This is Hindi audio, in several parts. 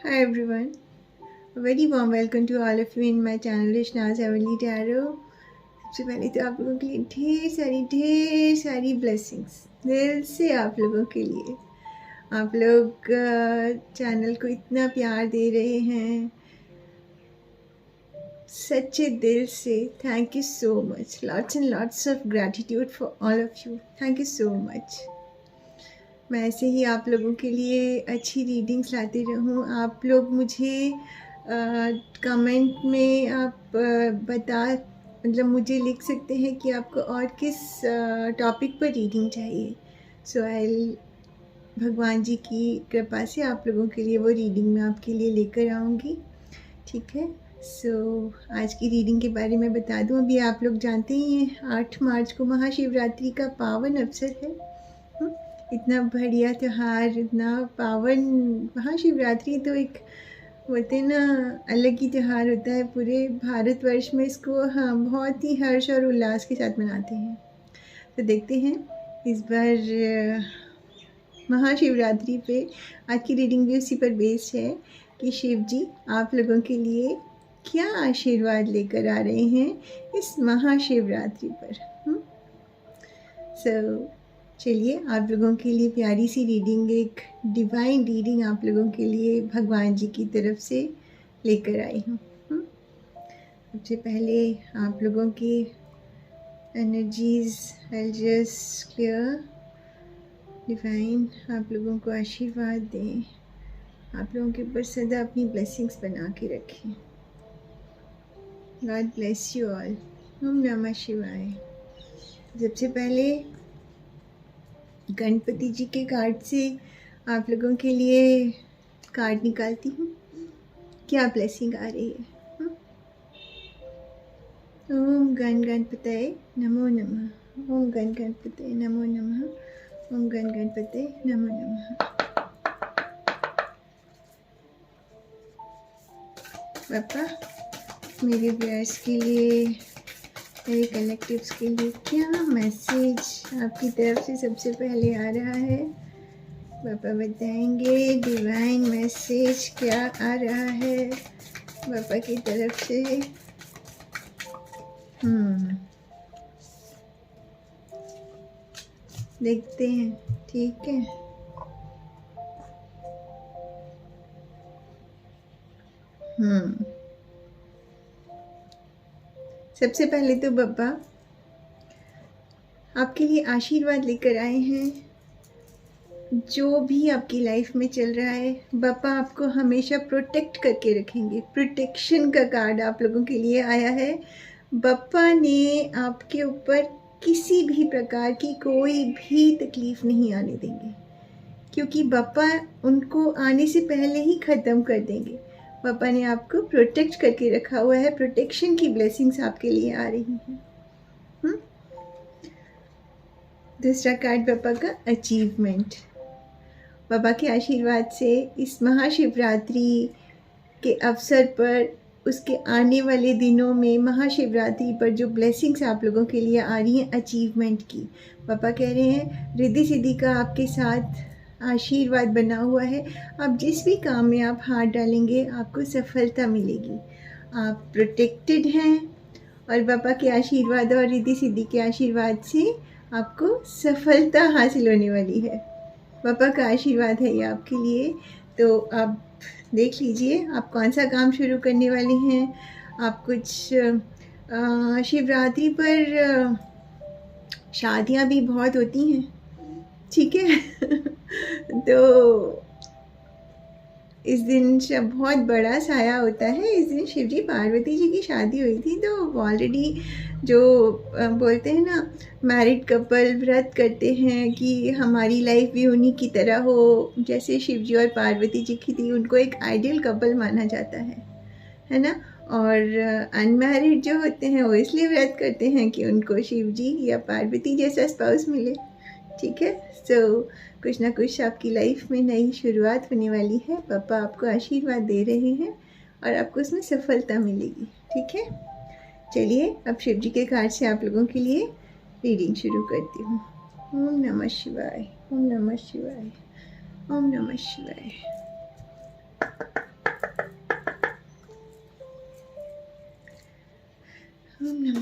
Hi everyone, a very warm welcome to all of you in my channel Rishna's Heavenly Tarot। सबसे पहले तो आप लोगों के लिए ढेर सारी ब्लेसिंग्स दिल से आप लोगों के लिए। आप लोग चैनल को इतना प्यार दे रहे हैं, सच्चे दिल से thank you so much. Lots and lots of gratitude for all of you. Thank you so much. मैं ऐसे ही आप लोगों के लिए अच्छी रीडिंग्स लाती रहूँ। आप लोग मुझे कमेंट में आप मुझे लिख सकते हैं कि आपको और किस टॉपिक पर रीडिंग चाहिए। सो आई भगवान जी की कृपा से आप लोगों के लिए वो रीडिंग मैं आपके लिए लेकर आऊँगी। ठीक है। आज की रीडिंग के बारे में बता दूँ। अभी आप लोग जानते ही हैं 8 मार्च को महाशिवरात्रि का पावन अवसर है। इतना बढ़िया त्यौहार, इतना पावन महाशिवरात्रि तो एक बोलते हैं ना अलग ही त्यौहार होता है। पूरे भारतवर्ष में इसको हम बहुत ही हर्ष और उल्लास के साथ मनाते हैं। तो देखते हैं इस बार महाशिवरात्रि पे आज की रीडिंग भी उसी पर बेस्ड है कि शिव जी आप लोगों के लिए क्या आशीर्वाद लेकर आ रहे हैं इस महाशिवरात्रि पर। चलिए आप लोगों के लिए प्यारी सी रीडिंग, एक डिवाइन रीडिंग आप लोगों के लिए भगवान जी की तरफ से लेकर आई हूँ। सबसे पहले आप लोगों की energies I just clear. Divine आप लोगों को आशीर्वाद दें, आप लोगों के ऊपर सदा अपनी ब्लेसिंग्स बना के रखें। God bless you all. ओम नमः शिवाय। सबसे पहले गणपति जी के कार्ड से आप लोगों के लिए कार्ड निकालती हूँ, क्या ब्लेसिंग आ रही है। ओम गण गणपतये नमो नमः। ओम गण गणपतये नमो नमः। ओम गण गणपतये नमो नमः। पापा मेरे व्यूअर्स के लिए, मेरे कलेक्टिव्स के लिए क्या मैसेज आपकी तरफ से सबसे पहले आ रहा है? पापा बताएंगे डिवाइन मैसेज क्या आ रहा है पापा की तरफ से। देखते हैं। ठीक है। सबसे पहले तो पापा आपके लिए आशीर्वाद लेकर आए हैं। जो भी आपकी लाइफ में चल रहा है पापा आपको हमेशा प्रोटेक्ट करके रखेंगे। प्रोटेक्शन का कार्ड आप लोगों के लिए आया है। पापा ने आपके ऊपर किसी भी प्रकार की कोई भी तकलीफ नहीं आने देंगे, क्योंकि पापा उनको आने से पहले ही ख़त्म कर देंगे। पापा ने आपको प्रोटेक्ट करके रखा हुआ है। प्रोटेक्शन की ब्लेसिंग्स आपके लिए आ रही हैं। दूसरा कार्ड पापा का अचीवमेंट। पापा के आशीर्वाद से इस महाशिवरात्रि के अवसर पर, उसके आने वाले दिनों में महाशिवरात्रि पर जो ब्लेसिंग्स आप लोगों के लिए आ रही हैं अचीवमेंट की, पापा कह रहे हैं रिद्धि सिद्धि का आपके साथ आशीर्वाद बना हुआ है। आप जिस भी काम में आप हाथ डालेंगे आपको सफलता मिलेगी। आप प्रोटेक्टेड हैं और पापा के आशीर्वाद और रिद्धि सिद्धि के आशीर्वाद से आपको सफलता हासिल होने वाली है। पापा का आशीर्वाद है ये आपके लिए। तो आप देख लीजिए आप कौन सा काम शुरू करने वाले हैं। आप कुछ शिवरात्रि पर शादियां भी बहुत होती हैं, ठीक है। तो इस दिन बहुत बड़ा साया होता है। इस दिन शिव जी पार्वती जी की शादी हुई थी। तो ऑलरेडी जो बोलते हैं ना मैरिड कपल व्रत करते हैं कि हमारी लाइफ भी उन्हीं की तरह हो जैसे शिव जी और पार्वती जी की थी। उनको एक आइडियल कपल माना जाता है ना। और अनमैरिड जो होते हैं वो इसलिए व्रत करते हैं कि उनको शिव जी या पार्वती जैसा स्पाउस मिले। ठीक है। कुछ ना कुछ आपकी लाइफ में नई शुरुआत होने वाली है। पापा आपको आशीर्वाद दे रहे हैं और आपको उसमें सफलता मिलेगी। ठीक है। चलिए अब शिव जी के कार्ड से आप लोगों के लिए रीडिंग शुरू करती हूँ। ओम नमः शिवाय। ओम नमः शिवाय। ओम नमः शिवाय।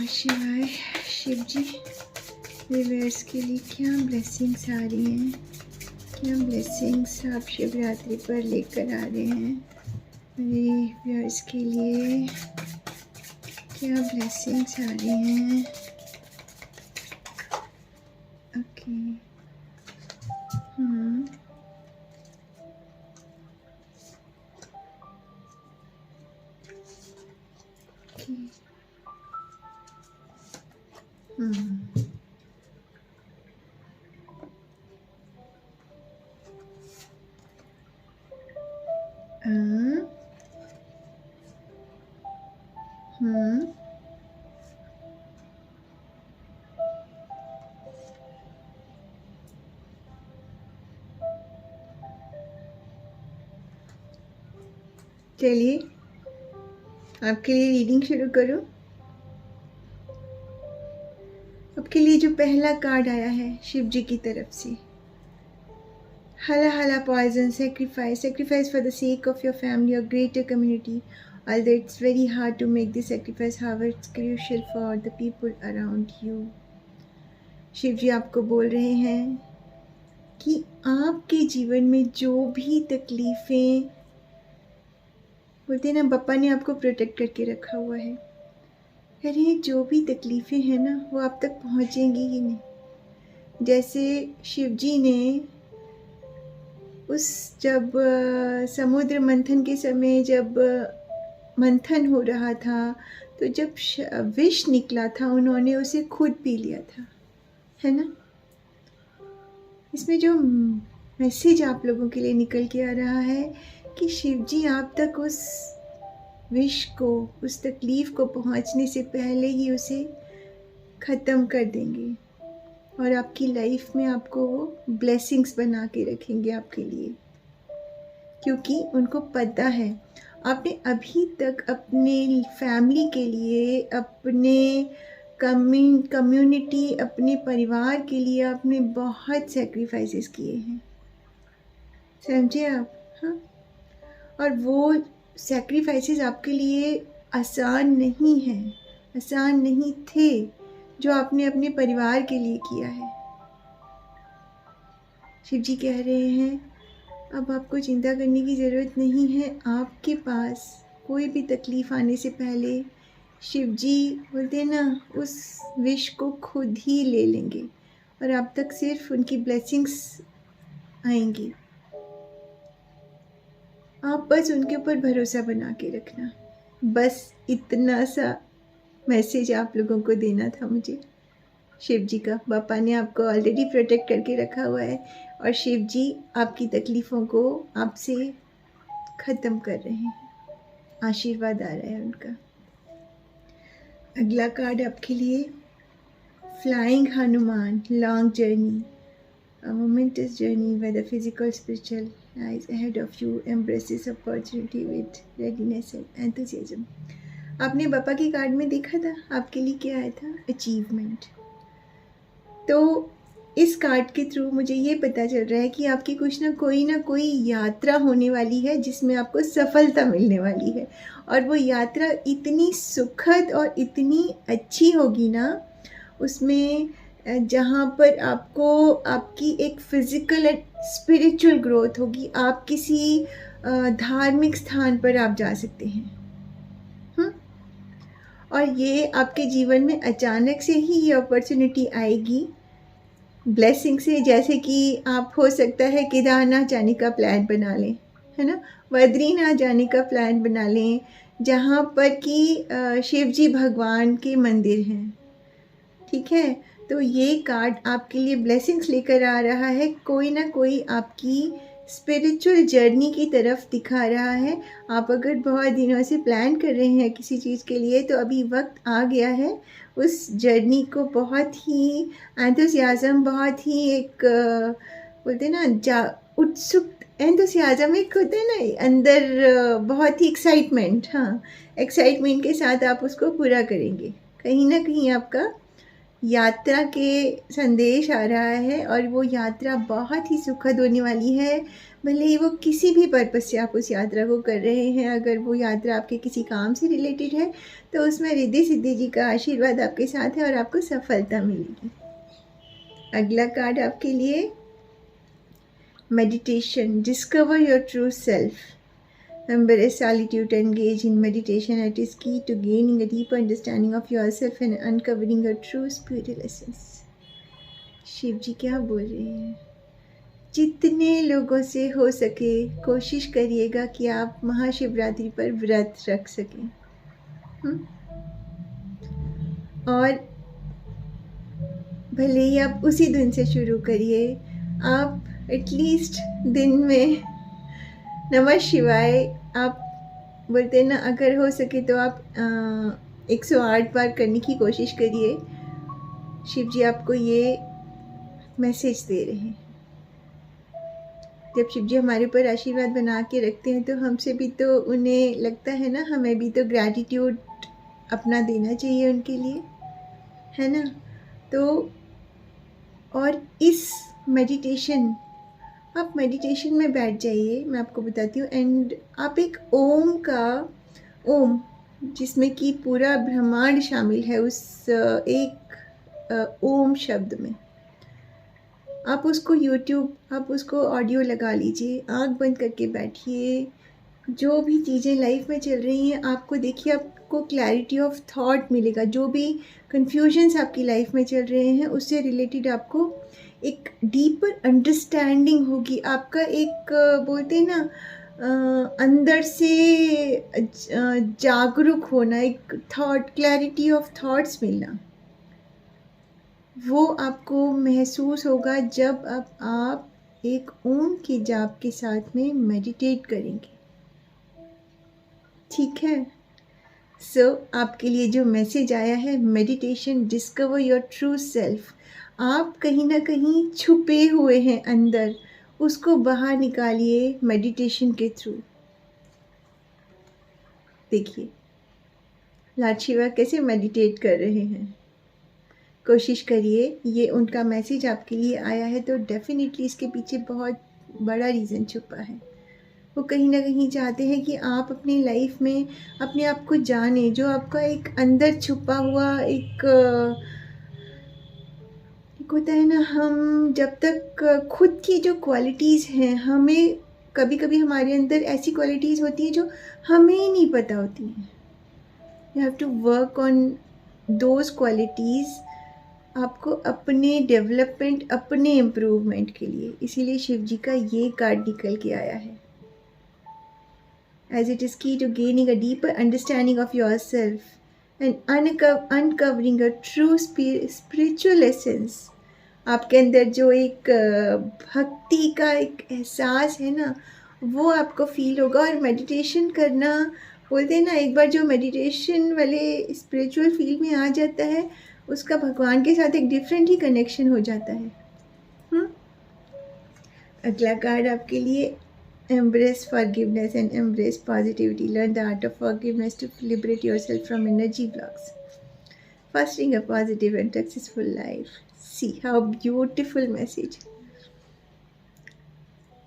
नमः शिवाय। शिव जी, व्यूअर्स के लिए क्या ब्लेसिंग्स आ रही हैं, क्या ब्लेसिंग्स आप शिवरात्रि पर लेकर आ रहे हैं मेरे व्यूअर्स के लिए, क्या ब्लेसिंग्स आ रही हैं। ओके, चलिए आपके लिए रीडिंग शुरू करूं। आपके लिए जो पहला कार्ड आया है शिव जी की तरफ से, hala hala poison, sacrifice for the sake of your family or greater community. Although it's very hard to make this sacrifice, however it's crucial for the people around you. Shiv जी आपको बोल रहे हैं कि आपके जीवन में जो भी तकलीफ़ें, बोलते हैं ना बप्पा ने आपको प्रोटेक्ट करके रखा हुआ है, अरे जो भी तकलीफ़ें हैं ना वो आप तक पहुँचेंगी ही नहीं। जैसे शिव जी ने उस जब समुद्र मंथन के समय जब मंथन हो रहा था तो जब विष निकला था उन्होंने उसे खुद पी लिया था, है ना। इसमें जो मैसेज आप लोगों के लिए निकल के आ रहा है कि शिव जी आप तक उस विष को, उस तकलीफ़ को पहुंचने से पहले ही उसे ख़त्म कर देंगे और आपकी लाइफ में आपको वो ब्लेसिंग्स बना के रखेंगे आपके लिए, क्योंकि उनको पता है आपने अभी तक अपने फैमिली के लिए, अपने कम्युनिटी, अपने परिवार के लिए आपने बहुत सैक्रिफाइसेस किए हैं, समझे आप। हाँ, और वो सैक्रिफाइसेस आपके लिए आसान नहीं हैं, आसान नहीं थे जो आपने अपने परिवार के लिए किया है। शिव जी कह रहे हैं अब आपको चिंता करने की ज़रूरत नहीं है। आपके पास कोई भी तकलीफ़ आने से पहले शिव जी बोलते हैं ना उस विश को खुद ही ले लेंगे और आप तक सिर्फ उनकी ब्लेसिंग्स आएंगी। आप बस उनके ऊपर भरोसा बना के रखना, बस इतना सा मैसेज आप लोगों को देना था मुझे। शिव जी का बापा ने आपको ऑलरेडी प्रोटेक्ट करके रखा हुआ है और शिव जी आपकी तकलीफ़ों को आपसे ख़त्म कर रहे हैं, आशीर्वाद आ रहा है उनका। अगला कार्ड आपके लिए flying Hanuman, long journey, a momentous journey where the physical spiritual lies ahead of you, embrace this opportunity with readiness and enthusiasm. आपने बापा की कार्ड में देखा था आपके लिए क्या आया था, अचीवमेंट। तो इस कार्ड के थ्रू मुझे ये पता चल रहा है कि आपकी कुछ ना कोई यात्रा होने वाली है जिसमें आपको सफलता मिलने वाली है और वो यात्रा इतनी सुखद और इतनी अच्छी होगी ना, उसमें जहाँ पर आपको आपकी एक फ़िज़िकल एंड स्पिरिचुअल ग्रोथ होगी। आप किसी धार्मिक स्थान पर आप जा सकते हैं, और ये आपके जीवन में अचानक से ही ये अपॉर्चुनिटी आएगी ब्लेसिंग से। जैसे कि आप हो सकता है केदारनाथ जाने का प्लान बना लें, है ना, बद्रीनाथ जाने का प्लान बना लें, जहाँ पर कि शिव जी भगवान के मंदिर हैं, ठीक है। तो ये कार्ड आपके लिए ब्लेसिंग्स लेकर आ रहा है, कोई ना कोई आपकी स्पिरिचुअल जर्नी की तरफ दिखा रहा है। आप अगर बहुत दिनों से प्लान कर रहे हैं किसी चीज़ के लिए तो अभी वक्त आ गया है उस जर्नी को बहुत ही एंथुसियाज़म, बहुत ही एक बोलते हैं ना उत्सुक एंथुसियाज़म एक होते हैं ना अंदर, बहुत ही एक्साइटमेंट, हाँ एक्साइटमेंट के साथ आप उसको पूरा करेंगे। कहीं ना कहीं आपका यात्रा के संदेश आ रहा है और वो यात्रा बहुत ही सुखद होने वाली है। भले ही वो किसी भी पर्पज़ से आप उस यात्रा को कर रहे हैं, अगर वो यात्रा आपके किसी काम से रिलेटेड है, तो उसमें रिद्धि सिद्धि जी का आशीर्वाद आपके साथ है और आपको सफलता मिलेगी। अगला कार्ड आपके लिए meditation, discover your true self, embrace solitude, engage in meditation. It is key to gaining a deeper understanding of yourself and uncovering your true spiritual essence. Shiv ji क्या बोल रहे हैं? जितने लोगों से हो सके कोशिश करिएगा कि आप महाशिवरात्रि पर व्रत रख सकें। और भले ही आप उसी दिन से शुरू करिए, आप एटलीस्ट दिन में नमः शिवाय, आप बोलते हैं ना, अगर हो सके तो आप 108 बार करने की कोशिश करिए। शिव जी आपको ये मैसेज दे रहे हैं। जब शिव जी हमारे ऊपर आशीर्वाद बना के रखते हैं तो हमसे भी तो उन्हें लगता है ना, हमें भी तो ग्रैटिट्यूड अपना देना चाहिए उनके लिए, है ना। तो और इस मेडिटेशन, आप मेडिटेशन में बैठ जाइए, मैं आपको बताती हूँ। एंड आप एक ओम जिसमें कि पूरा ब्रह्मांड शामिल है, उस एक ओम शब्द में आप उसको ऑडियो लगा लीजिए, आंख बंद करके बैठिए। जो भी चीज़ें लाइफ में चल रही हैं, आपको देखिए, आपको क्लैरिटी ऑफ थॉट मिलेगा। जो भी कन्फ्यूजन्स आपकी लाइफ में चल रहे हैं, उससे रिलेटेड आपको एक डीपर अंडरस्टैंडिंग होगी। आपका एक बोलते हैं ना, अंदर से जागरूक होना, एक क्लैरिटी ऑफ थॉट्स मिलना, वो आपको महसूस होगा जब आप एक ओम के जाप के साथ में मेडिटेट करेंगे। ठीक है। सो आपके लिए जो मैसेज आया है, meditation, discover your true self. आप कहीं ना कहीं छुपे हुए हैं अंदर, उसको बाहर निकालिए मेडिटेशन के थ्रू। देखिए लॉर्ड शिवा कैसे मेडिटेट कर रहे हैं। कोशिश करिए, ये उनका मैसेज आपके लिए आया है तो डेफिनेटली इसके पीछे बहुत बड़ा रीज़न छुपा है। वो कहीं ना कहीं चाहते हैं कि आप अपनी लाइफ में अपने आप को जाने, जो आपका एक अंदर छुपा हुआ एक होता है ना, हम जब तक खुद की जो क्वालिटीज़ हैं, हमें कभी कभी हमारे अंदर ऐसी क्वालिटीज़ होती हैं जो हमें ही नहीं पता होती हैं। You have to work on those qualities, आपको अपने डेवलपमेंट, अपने इम्प्रूवमेंट के लिए। इसीलिए शिव जी का ये कार्ड निकल के आया है। As it is key to gaining a deeper understanding of yourself and uncovering a true spiritual essence. आपके अंदर जो एक भक्ति का एक एहसास है ना, वो आपको फील होगा। और मेडिटेशन करना, बोलते हैं ना, एक बार जो मेडिटेशन वाले स्पिरिचुअल फील्ड में आ जाता है, उसका भगवान के साथ एक डिफरेंट ही कनेक्शन हो जाता है। अगला कार्ड आपके लिए, embrace forgiveness and embrace positivity. Learn the art of forgiveness to liberate yourself from energy blocks. Fostering a positive and successful life. See how beautiful message.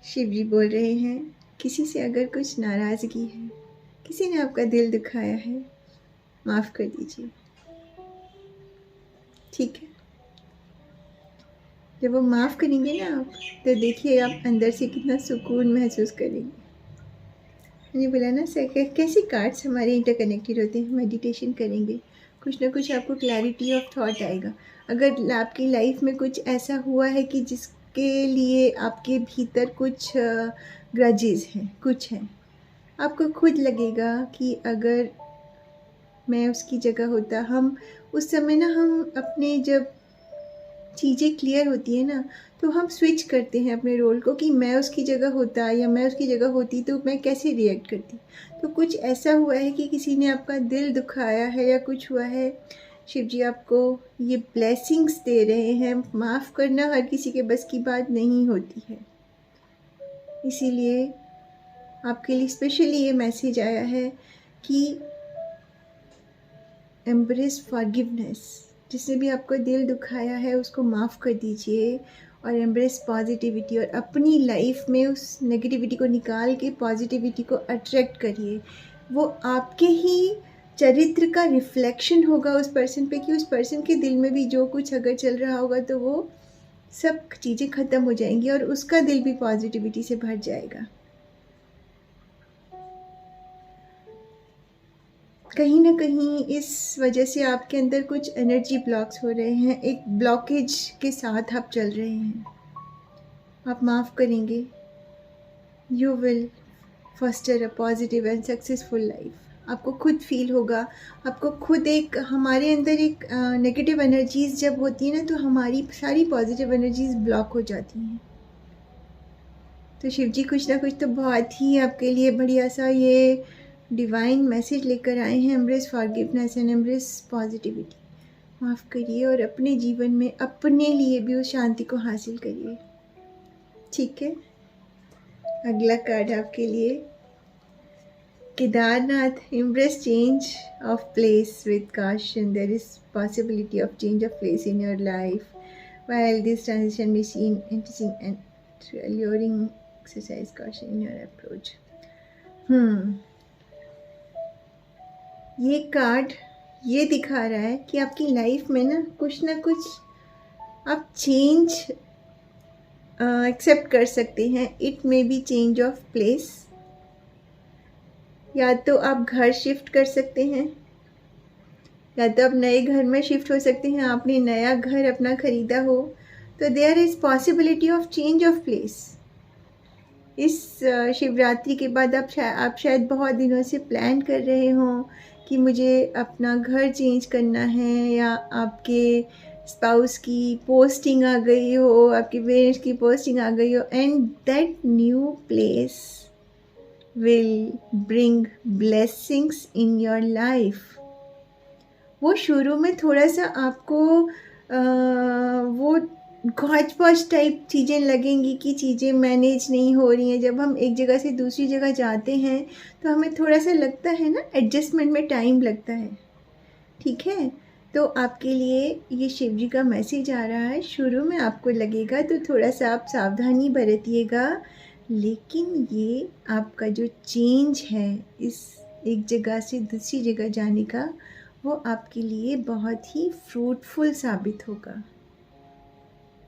Shiv जी बोल रहे हैं, किसी से अगर कुछ नाराज़गी है, किसी ने आपका दिल दुखाया है, माफ़ कर दीजिए। ठीक है। जब वो माफ़ करेंगे ना आप, तो देखिए आप अंदर से कितना सुकून महसूस करेंगे। मैंने बोला ना, कैसे कार्ड्स हमारे इंटरकनेक्टेड होते हैं। मेडिटेशन करेंगे, कुछ ना कुछ आपको क्लैरिटी ऑफ थॉट आएगा। अगर आपकी लाइफ में कुछ ऐसा हुआ है कि जिसके लिए आपके भीतर कुछ ग्रजेस हैं, कुछ हैं, आपको खुद लगेगा कि अगर मैं उसकी जगह होता, हम उस समय ना, हम अपने जब चीज़ें क्लियर होती है ना, तो हम स्विच करते हैं अपने रोल को कि मैं उसकी जगह होता या मैं उसकी जगह होती तो मैं कैसे रिएक्ट करती। तो कुछ ऐसा हुआ है कि किसी ने आपका दिल दुखाया है या कुछ हुआ है, शिव जी आपको ये ब्लेसिंग्स दे रहे हैं। माफ़ करना हर किसी के बस की बात नहीं होती है, इसीलिए आपके लिए स्पेशली ये मैसेज आया है कि एम्ब्रेस फॉरगिवनेस। जिसने भी आपको दिल दुखाया है उसको माफ़ कर दीजिए और एम्ब्रेस पॉजिटिविटी, और अपनी लाइफ में उस नेगेटिविटी को निकाल के पॉजिटिविटी को अट्रैक्ट करिए। वो आपके ही चरित्र का रिफ्लेक्शन होगा उस पर्सन पे, कि उस पर्सन के दिल में भी जो कुछ अगर चल रहा होगा तो वो सब चीज़ें ख़त्म हो जाएंगी और उसका दिल भी पॉजिटिविटी से भर जाएगा। कहीं ना कहीं इस वजह से आपके अंदर कुछ एनर्जी ब्लॉक्स हो रहे हैं, एक ब्लॉकेज के साथ आप चल रहे हैं। आप माफ़ करेंगे, you will foster a positive and successful life. आपको खुद फील होगा, आपको खुद एक, हमारे अंदर एक नेगेटिव एनर्जीज़ जब होती है ना तो हमारी सारी पॉजिटिव एनर्जीज़ ब्लॉक हो जाती हैं। तो शिव जी कुछ ना कुछ तो बहुत ही आपके लिए बढ़िया सा ये डिवाइन मैसेज लेकर आए हैं। Embrace forgiveness and embrace positivity. माफ़ करिए और अपने जीवन में अपने लिए भी उस शांति को हासिल करिए। ठीक है, अगला कार्ड आपके लिए Kedarnath. Embrace change of place with caution. There is possibility of change of place in your life. While this transition may seem interesting and alluring, exercise caution in your approach. ये कार्ड ये दिखा रहा है कि आपकी लाइफ में ना कुछ आप चेंज एक्सेप्ट कर सकते हैं। It may be change of place, या तो आप घर शिफ्ट कर सकते हैं, या तो आप नए घर में शिफ्ट हो सकते हैं। आपने नया घर अपना ख़रीदा हो तो there is possibility of change of place. इस शिवरात्रि के बाद आप शायद बहुत दिनों से प्लान कर रहे हों कि मुझे अपना घर चेंज करना है, या आपके स्पाउस की पोस्टिंग आ गई हो, आपके पेरेंट्स की पोस्टिंग आ गई हो, and that new place will bring blessings in your life. वो शुरू में थोड़ा सा आपको वो गॉच पॉच टाइप चीज़ें लगेंगी कि चीज़ें मैनेज नहीं हो रही हैं। जब हम एक जगह से दूसरी जगह जाते हैं तो हमें थोड़ा सा लगता है ना, एडजस्टमेंट में टाइम लगता है। ठीक है, तो आपके लिए ये शिव जी का मैसेज आ रहा है। शुरू में आपको लगेगा तो थोड़ा सा आप सावधानी बरतिएगा, लेकिन ये आपका जो चेंज है इस एक जगह से दूसरी जगह जाने का, वो आपके लिए बहुत ही फ्रूटफुल साबित होगा।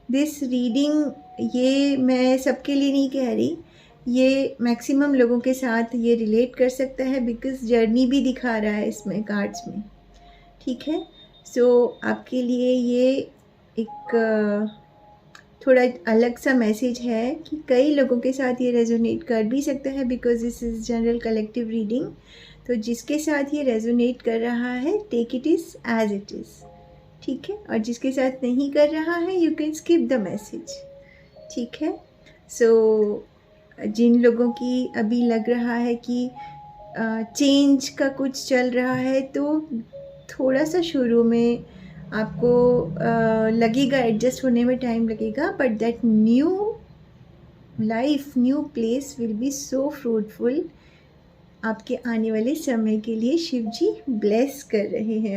दिस रीडिंग ये मैं सबके लिए नहीं कह रही, ये मैक्सिमम लोगों के साथ ये रिलेट कर सकता है, बिकॉज़ जर्नी भी दिखा रहा है इसमें कार्ड्स में। ठीक है, सो आपके लिए ये एक थोड़ा अलग सा मैसेज है कि कई लोगों के साथ ये रेजोनेट कर भी सकता है, because this is general collective reading. तो जिसके साथ ये रेजोनेट कर रहा है, take it is as it is. ठीक है, और जिसके साथ नहीं कर रहा है, you can skip the message. ठीक है, सो जिन लोगों की अभी लग रहा है कि चेंज का कुछ चल रहा है, तो थोड़ा सा शुरू में आपको लगेगा, एडजस्ट होने में टाइम लगेगा, but that new life, new place will be so fruitful. आपके आने वाले समय के लिए शिव जी ब्लेस कर रहे हैं।